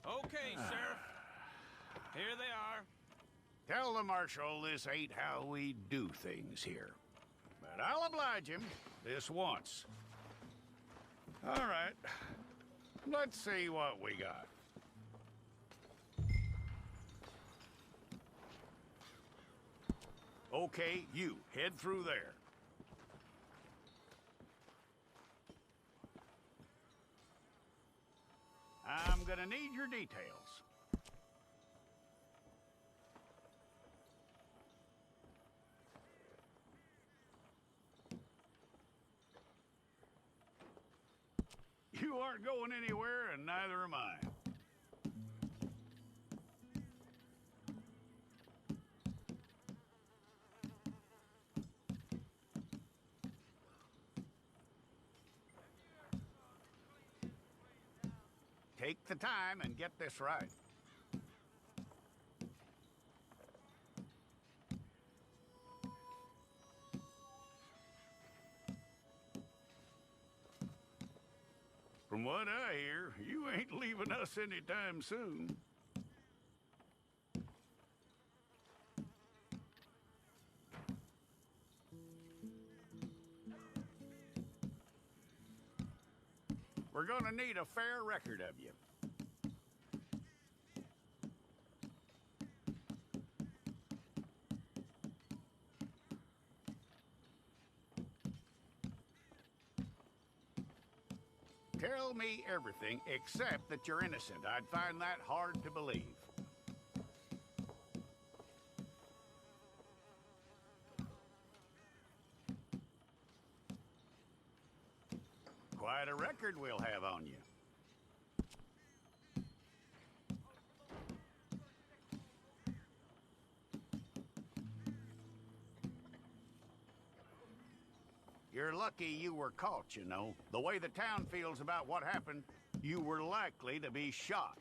Okay, Sheriff. Here they are. Tell the Marshal this ain't how we do things here. But I'll oblige him this once. All right. Let's see what we got. Okay, you, head through there. I'm gonna need your details. You aren't going anywhere, and neither am I. Take the time and get this right. From what I hear, you ain't leaving us anytime soon. We're gonna need a fair record of you. Tell me everything except that you're innocent. I'd find that hard to believe. Quite a record we'll have on you. You're lucky you were caught, you know. The way the town feels about what happened, you were likely to be shot.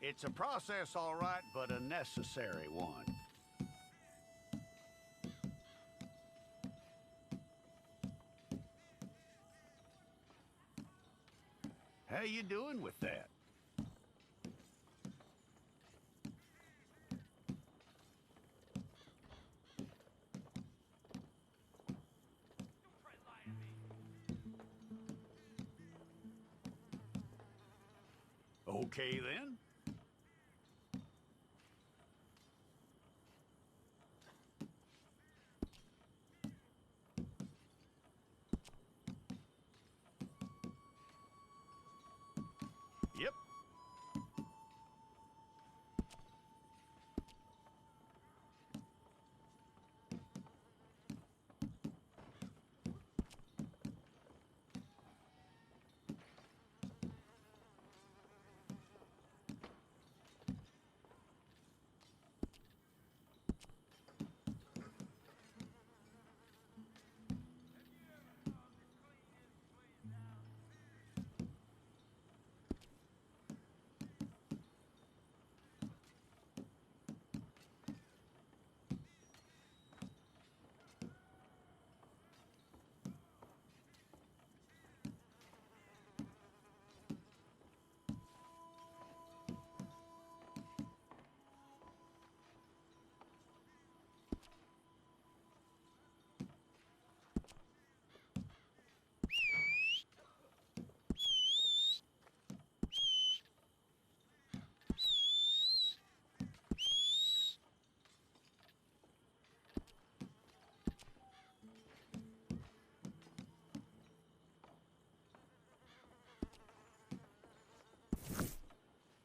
It's a process, all right, but a necessary one. How you doing with that? Okay, then. Yep.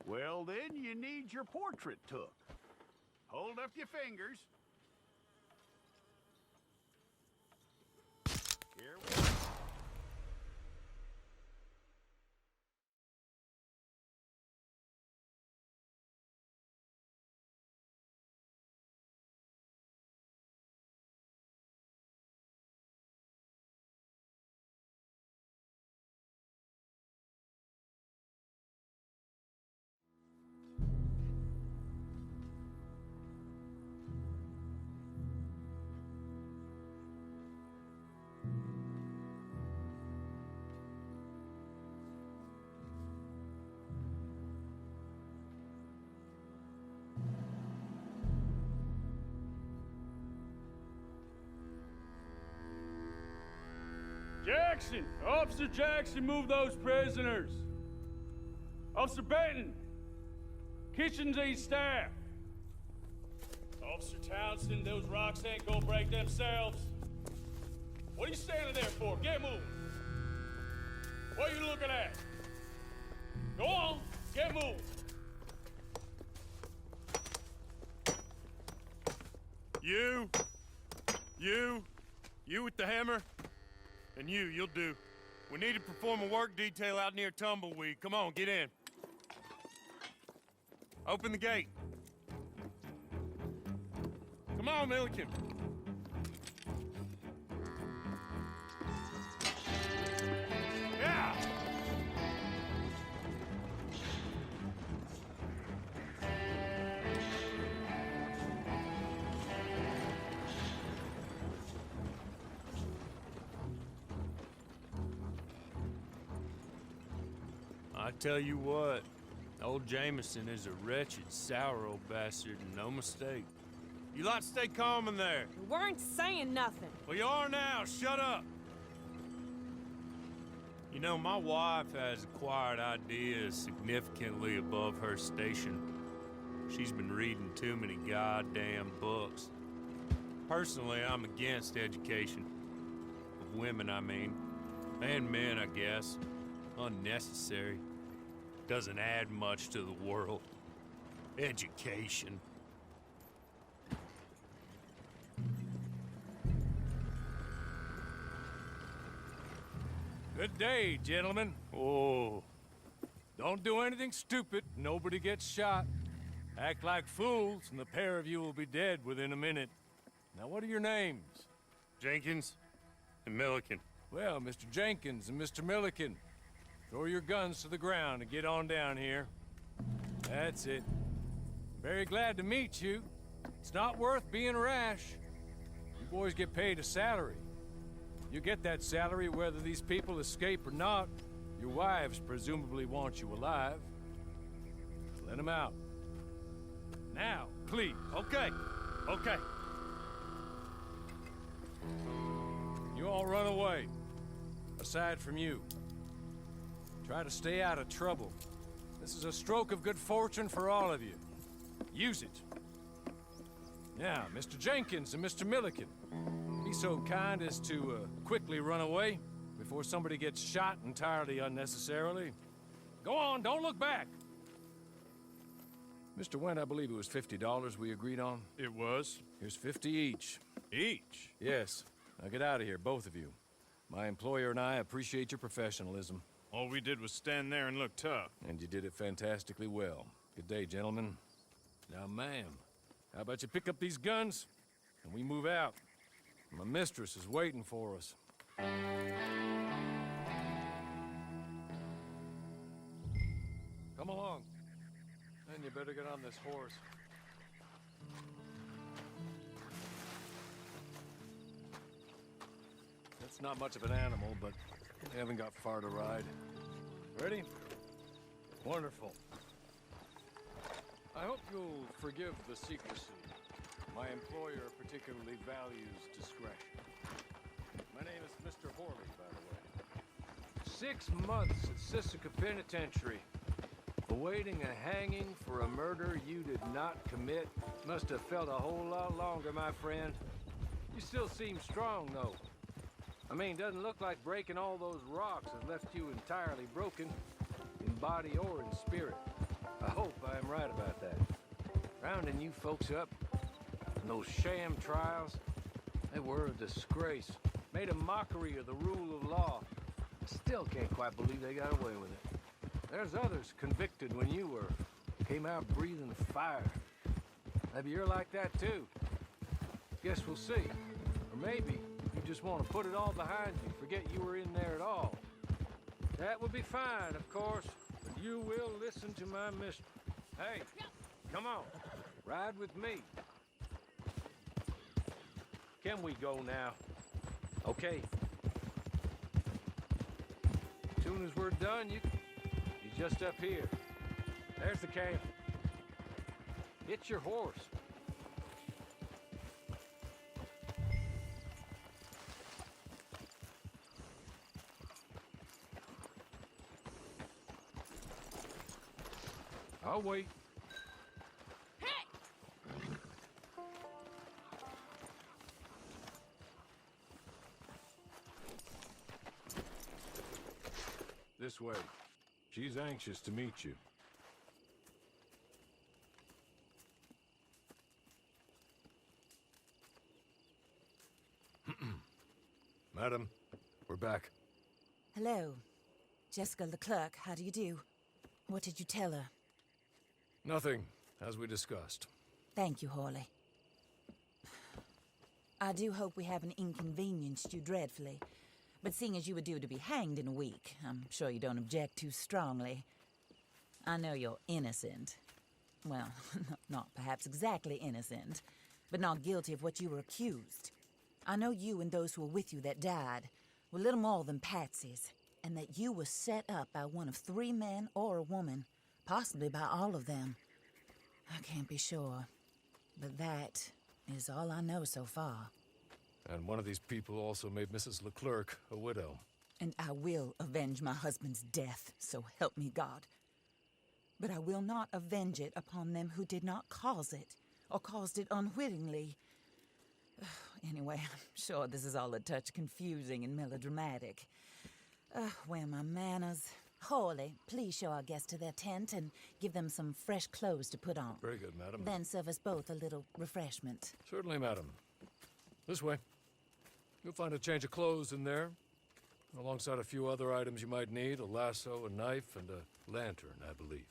Well, then you need your portrait took. Hold up your fingers. Here we go. Jackson, move those prisoners. Officer Benton, kitchens aid staff. Officer Townsend, those rocks ain't gonna break themselves. What are you standing there for? Get moving. What are you looking at? Go on, get moving. You with the hammer, and you'll do. We need to perform a work detail out near Tumbleweed. Come on, get in. Open the gate. Come on, Milliken. Yeah! I tell you what, old Jameson is a wretched, sour old bastard, and no mistake. You lot stay calm in there. We weren't saying nothing. Well, you are now. Shut up. You know, my wife has acquired ideas significantly above her station. She's been reading too many goddamn books. Personally, I'm against education. Of women, I mean. And men, I guess. Unnecessary. Doesn't add much to the world. Education. Good day, gentlemen. Oh, Don't do anything stupid. Nobody gets shot. Act like fools, and the pair of you will be dead within a minute. Now, what are your names? Jenkins and Milliken. Well, Mr. Jenkins and Mr. Milliken, throw your guns to the ground and get on down here. That's it. Very glad to meet you. It's not worth being rash. You boys get paid a salary. You get that salary whether these people escape or not. Your wives presumably want you alive. Let them out. Now, please. Okay. You all run away. Aside from you. Try to stay out of trouble. This is a stroke of good fortune for all of you. Use it. Now, Mr. Jenkins and Mr. Milliken, be so kind as to quickly run away before somebody gets shot entirely unnecessarily. Go on, don't look back. Mr. Wendt, I believe it was $50 we agreed on. It was. Here's 50 each. Each? Yes. Now get out of here, both of you. My employer and I appreciate your professionalism. All we did was stand there and look tough. And you did it fantastically well. Good day, gentlemen. Now, ma'am, how about you pick up these guns, and we move out? My mistress is waiting for us. Come along. Then you better get on this horse. It's not much of an animal, but we haven't got far to ride. Ready? Wonderful. I hope you'll forgive the secrecy. My employer particularly values discretion. My name is Mr. Horley, by the way. 6 months at Sisika Penitentiary. Awaiting a hanging for a murder you did not commit. Must have felt a whole lot longer, my friend. You still seem strong, though. I mean, doesn't look like breaking all those rocks has left you entirely broken, in body or in spirit. I hope I am right about that. Rounding you folks up, and those sham trials, they were a disgrace. Made a mockery of the rule of law. I still can't quite believe they got away with it. There's others convicted when you were. Came out breathing fire. Maybe you're like that too. Guess we'll see. Or maybe you just want to put it all behind you, forget you were in there at all. That would be fine, of course, but you will listen to my mistress. Hey, come on, ride with me. Can we go now? Okay. As soon as we're done, you're just up here. There's the camp. Get your horse. I'll wait. This way. She's anxious to meet you. Madam, we're back. Hello. Jessica Leclerc, how do you do? What did you tell her? Nothing, as we discussed. Thank you, Hawley. I do hope we haven't inconvenienced you dreadfully. But seeing as you were due to be hanged in a week, I'm sure you don't object too strongly. I know you're innocent. Well, not perhaps exactly innocent, but not guilty of what you were accused. I know you and those who were with you that died were little more than patsies, and that you were set up by one of 3 men or a woman, possibly by all of them. I can't be sure, but that is all I know so far. And one of these people also made Mrs. Leclerc a widow. And I will avenge my husband's death, so help me God. But I will not avenge it upon them who did not cause it, or caused it unwittingly. Anyway, I'm sure this is all a touch confusing and melodramatic. Where are my manners? Hawley, please show our guests to their tent and give them some fresh clothes to put on. Very good, madam. Then serve us both a little refreshment. Certainly, madam. This way. You'll find a change of clothes in there, alongside a few other items you might need, a lasso, a knife, and a lantern, I believe.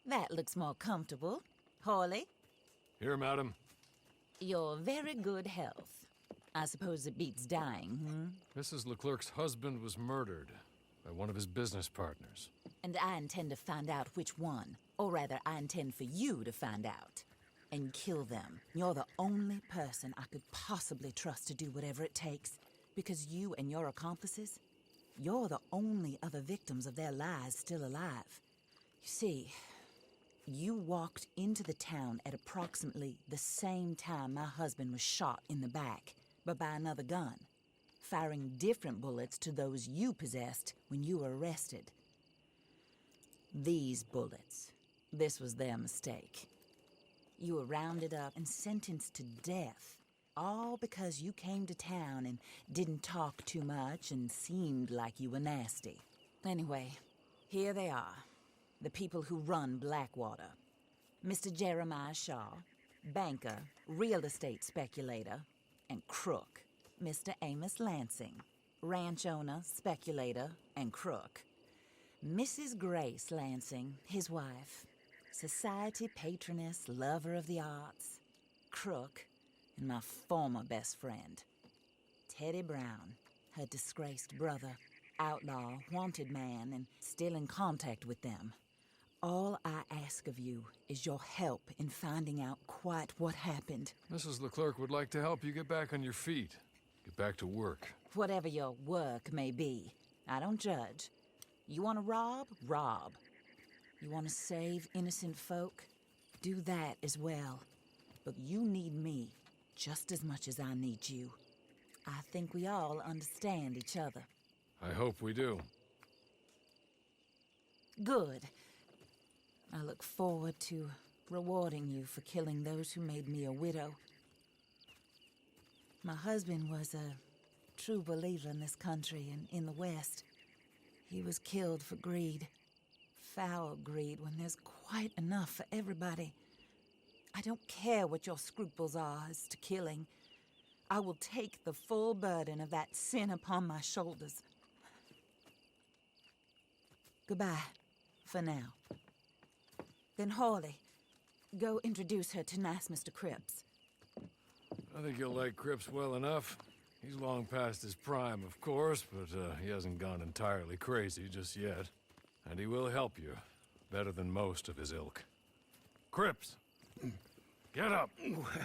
That looks more comfortable. Hawley, Here, madam. you're very good health. I suppose it beats dying, Mrs. Leclerc's husband was murdered by one of his business partners. And I intend to find out which one. Or rather, I intend for you to find out. And kill them. You're the only person I could possibly trust to do whatever it takes. Because you and your accomplices, you're the only other victims of their lies still alive. You see, you walked into the town at approximately the same time my husband was shot in the back, but by another gun, firing different bullets to those you possessed when you were arrested. These bullets, this was their mistake. You were rounded up and sentenced to death, all because you came to town and didn't talk too much and seemed like you were nasty. Anyway, here they are. The people who run Blackwater. Mr. Jeremiah Shaw, banker, real estate speculator, and crook, Mr. Amos Lansing. Ranch owner, speculator, and crook. Mrs. Grace Lansing, his wife. Society patroness, lover of the arts, crook, and my former best friend. Teddy Brown, her disgraced brother, outlaw, wanted man, and still in contact with them. All I ask of you is your help in finding out quite what happened. Mrs. Leclerc would like to help you get back on your feet. Get back to work. Whatever your work may be, I don't judge. You want to rob? Rob. You want to save innocent folk? Do that as well. But you need me just as much as I need you. I think we all understand each other. I hope we do. Good. I look forward to rewarding you for killing those who made me a widow. My husband was a true believer in this country and in the West. He was killed for greed. Foul greed when there's quite enough for everybody. I don't care what your scruples are as to killing. I will take the full burden of that sin upon my shoulders. Goodbye, for now. Then Hawley, go introduce her to nice Mr. Cripps. I think you'll like Cripps well enough. He's long past his prime, of course, but he hasn't gone entirely crazy just yet. And he will help you, better than most of his ilk. Cripps! Get up!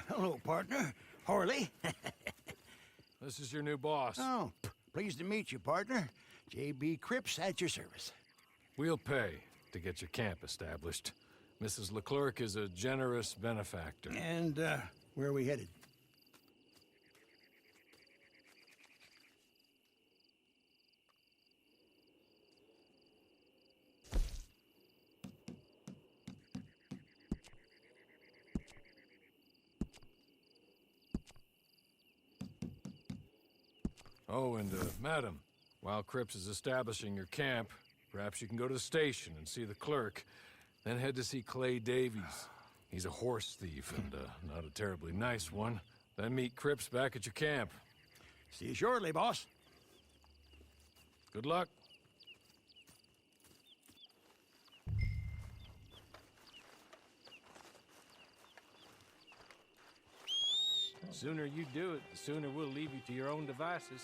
Hello, partner. Harley. This is your new boss. Oh, pleased to meet you, partner. J.B. Cripps at your service. We'll pay to get your camp established. Mrs. Leclerc is a generous benefactor. And, where are we headed? Oh, and, madam, while Cripps is establishing your camp, perhaps you can go to the station and see the clerk, then head to see Clay Davies. He's a horse thief and, not a terribly nice one. Then meet Cripps back at your camp. See you shortly, boss. Good luck. The sooner you do it, the sooner we'll leave you to your own devices.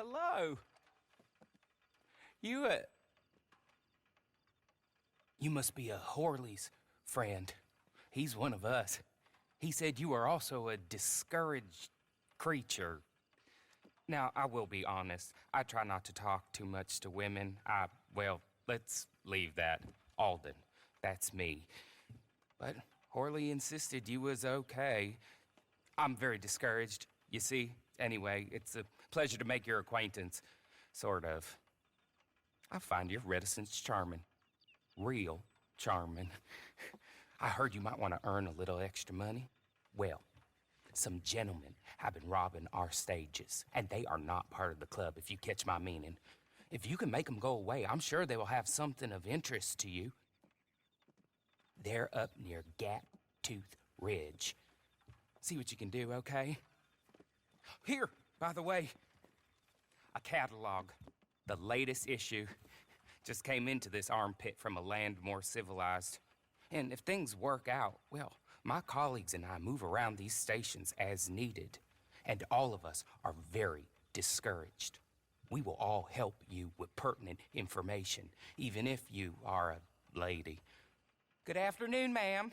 hello. You must be a Horley's friend. He's one of us. He said you are also a discouraged creature. Now, I will be honest. I try not to talk too much to women. Well, let's leave that. Alden, that's me. But Horley insisted you was okay. I'm very discouraged, you see. Anyway, it's a pleasure to make your acquaintance. Sort of. I find your reticence charming. Real charming. I heard you might want to earn a little extra money. Well, some gentlemen have been robbing our stages, and they are not part of the club, if you catch my meaning. If you can make them go away, I'm sure they will have something of interest to you. They're up near Gap Tooth Ridge. See what you can do, okay? Here, by the way, a catalog. The latest issue. Just came into this armpit from a land more civilized. And if things work out, well, my colleagues and I move around these stations as needed. And all of us are very discouraged. We will all help you with pertinent information, even if you are a lady. Good afternoon, ma'am.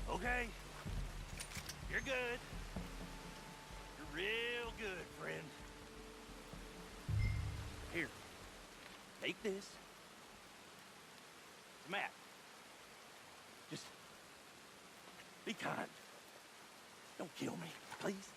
Okay. You're good. You're real good, friend. Here. Take this. It's a map. Just be kind. Don't kill me, please.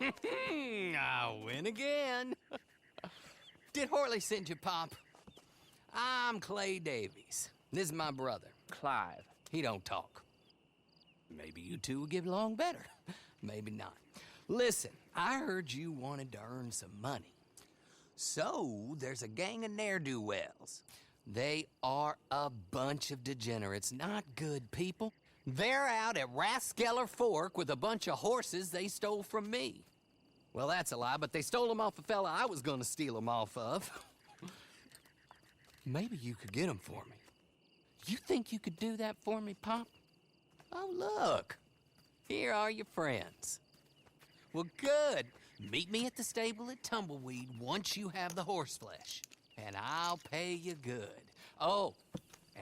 I win again. Did Horley send you, Pop? I'm Clay Davies. This is my brother, Clive. He don't talk. Maybe you two will get along better. Maybe not. Listen, I heard you wanted to earn some money. So, there's a gang of ne'er-do-wells. They are a bunch of degenerates, not good people. They're out at Raskeller Fork with a bunch of horses they stole from me. Well, that's a lie, but they stole them off a fella I was gonna steal them off of. Maybe you could get them for me. You think you could do that for me, Pop? Oh, look. Here are your friends. Well, good. Meet me at the stable at Tumbleweed once you have the horse flesh, and I'll pay you good. Oh,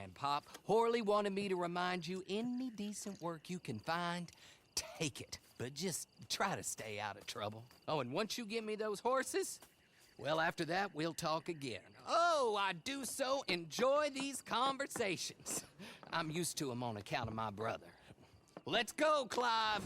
and Pop, Horley wanted me to remind you, any decent work you can find, take it. But just try to stay out of trouble. Oh, and once you give me those horses, well, after that, we'll talk again. Oh, I do so enjoy these conversations. I'm used to them on account of my brother. Let's go, Clive.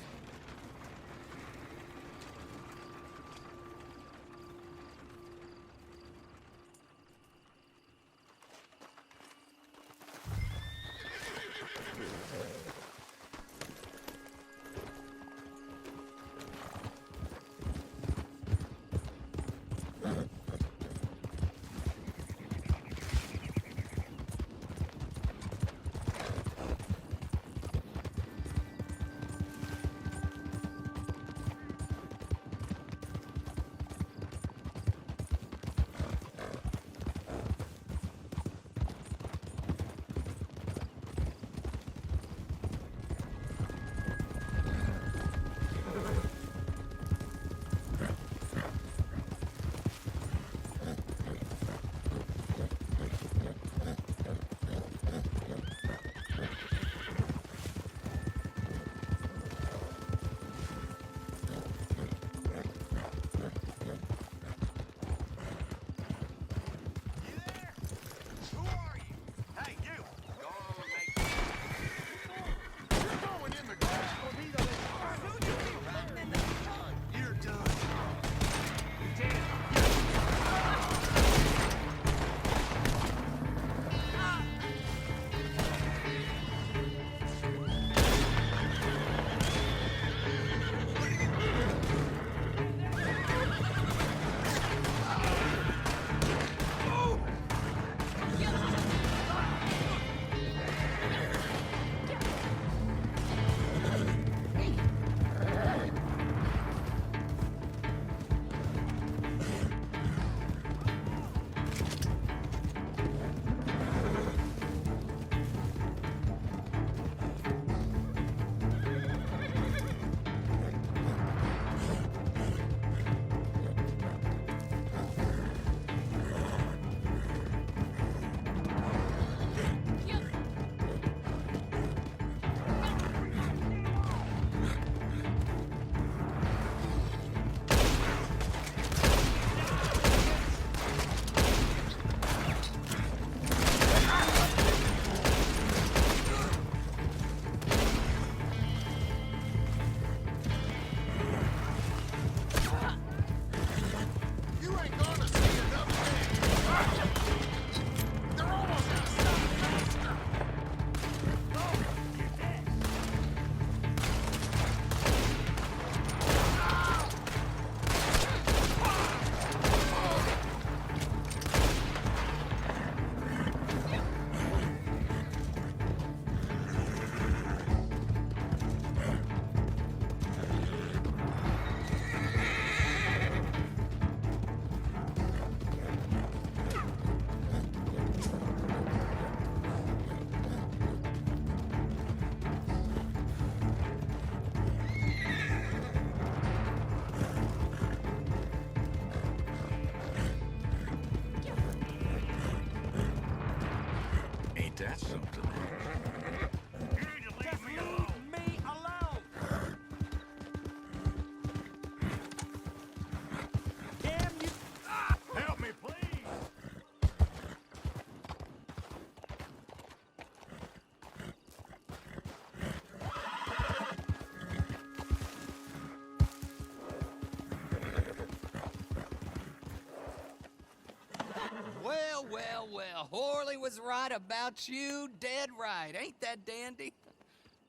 well, Horley was right about you, dead right. Ain't that dandy?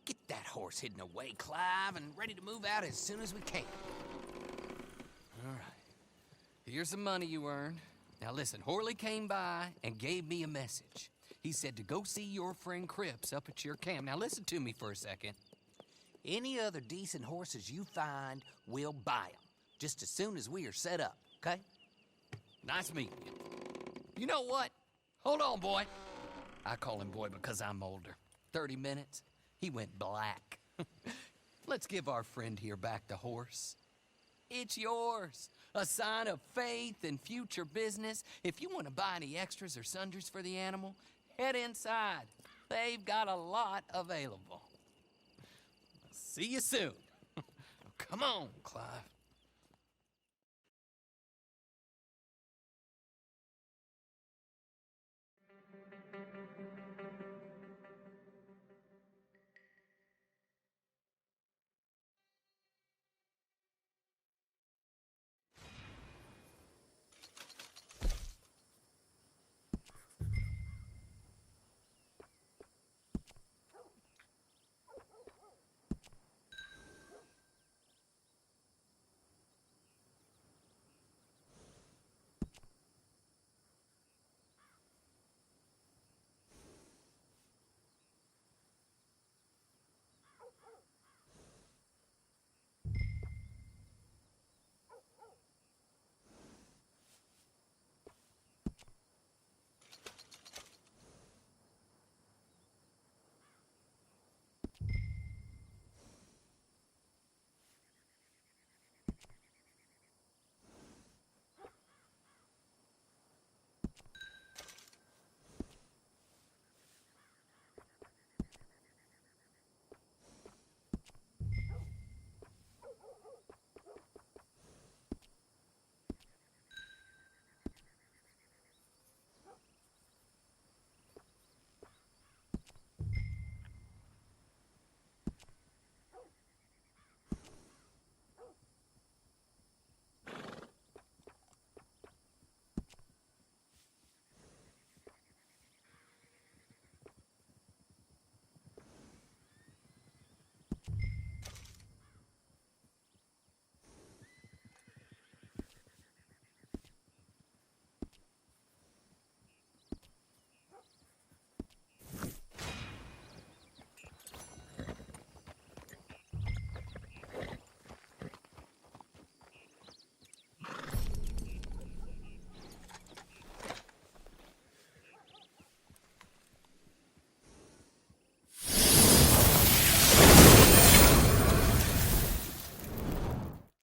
Get that horse hidden away, Clive, and ready to move out as soon as we can. All right. Here's the money you earned. Now listen, Horley came by and gave me a message. He said to go see your friend Cripps up at your camp. Now listen to me for a second. Any other decent horses you find, we'll buy them. Just as soon as we are set up, okay? Nice meeting you. You know what? Hold on, boy. I call him boy because I'm older. 30 minutes, he went black. Let's give our friend here back the horse. It's yours. A sign of faith and future business. If you want to buy any extras or sundries for the animal, head inside. They've got a lot available. See you soon. Come on, Clive.